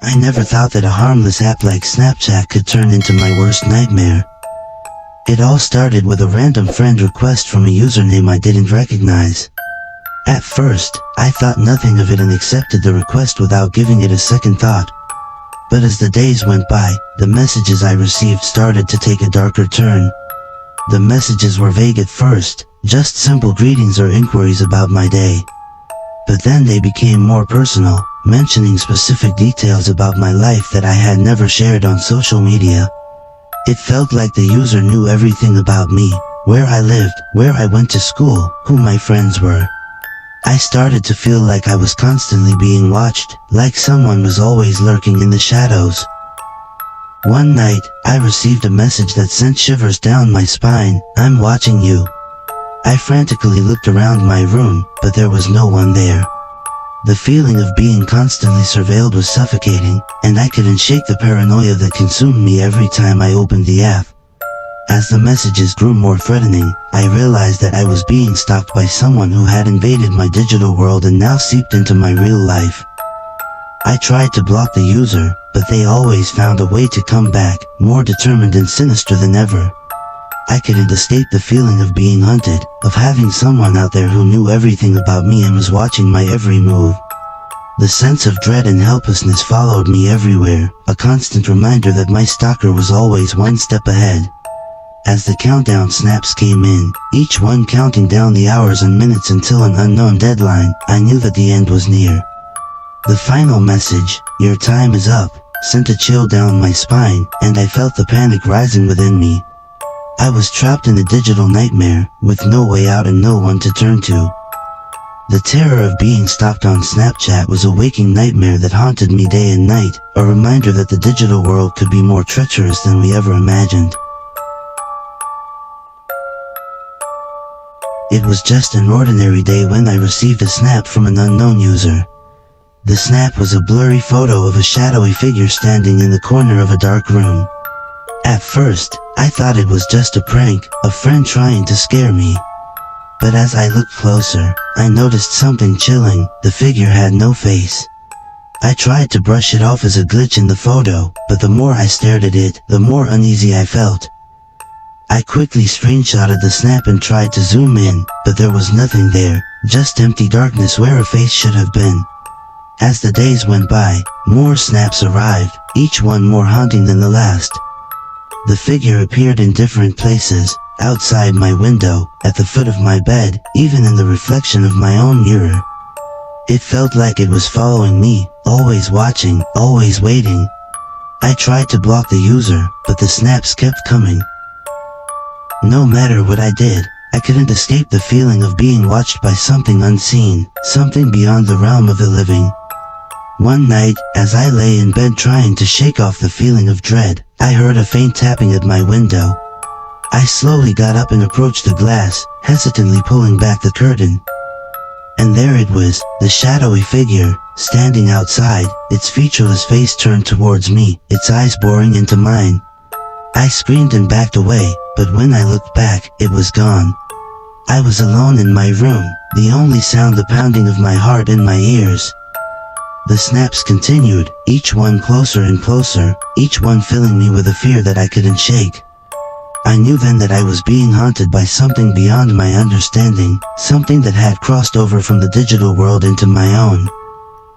I never thought that a harmless app like Snapchat could turn into my worst nightmare. It all started with a random friend request from a username I didn't recognize. At first, I thought nothing of it and accepted the request without giving it a second thought. But as the days went by, the messages I received started to take a darker turn. The messages were vague at first, just simple greetings or inquiries about my day. But then they became more personal, mentioning specific details about my life that I had never shared on social media. It felt like the user knew everything about me, where I lived, where I went to school, who my friends were. I started to feel like I was constantly being watched, like someone was always lurking in the shadows. One night, I received a message that sent shivers down my spine. "I'm watching you." I frantically looked around my room, but there was no one there. The feeling of being constantly surveilled was suffocating, and I couldn't shake the paranoia that consumed me every time I opened the app. As the messages grew more threatening, I realized that I was being stalked by someone who had invaded my digital world and now seeped into my real life. I tried to block the user, but they always found a way to come back, more determined and sinister than ever. I couldn't escape the feeling of being hunted, of having someone out there who knew everything about me and was watching my every move. The sense of dread and helplessness followed me everywhere, a constant reminder that my stalker was always one step ahead. As the countdown snaps came in, each one counting down the hours and minutes until an unknown deadline, I knew that the end was near. The final message, "Your time is up," sent a chill down my spine, and I felt the panic rising within me. I was trapped in a digital nightmare, with no way out and no one to turn to. The terror of being stalked on Snapchat was a waking nightmare that haunted me day and night, a reminder that the digital world could be more treacherous than we ever imagined. It was just an ordinary day when I received a snap from an unknown user. The snap was a blurry photo of a shadowy figure standing in the corner of a dark room. At first, I thought it was just a prank, a friend trying to scare me. But as I looked closer, I noticed something chilling. The figure had no face. I tried to brush it off as a glitch in the photo, but the more I stared at it, the more uneasy I felt. I quickly screenshotted the snap and tried to zoom in, but there was nothing there, just empty darkness where a face should have been. As the days went by, more snaps arrived, each one more haunting than the last. The figure appeared in different places, outside my window, at the foot of my bed, even in the reflection of my own mirror. It felt like it was following me, always watching, always waiting. I tried to block the user, but the snaps kept coming. No matter what I did, I couldn't escape the feeling of being watched by something unseen, something beyond the realm of the living. One night, as I lay in bed trying to shake off the feeling of dread, I heard a faint tapping at my window. I slowly got up and approached the glass, hesitantly pulling back the curtain. And there it was, the shadowy figure, standing outside, its featureless face turned towards me, its eyes boring into mine. I screamed and backed away, but when I looked back, it was gone. I was alone in my room, the only sound the pounding of my heart in my ears. The snaps continued, each one closer and closer, each one filling me with a fear that I couldn't shake. I knew then that I was being haunted by something beyond my understanding, something that had crossed over from the digital world into my own.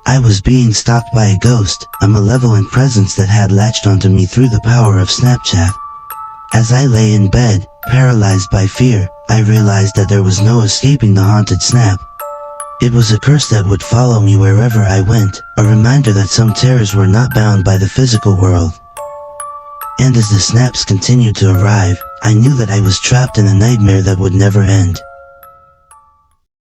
I was being stalked by a ghost, a malevolent presence that had latched onto me through the power of Snapchat. As I lay in bed, paralyzed by fear, I realized that there was no escaping the haunted snap. It was a curse that would follow me wherever I went, a reminder that some terrors were not bound by the physical world. And as the snaps continued to arrive, I knew that I was trapped in a nightmare that would never end.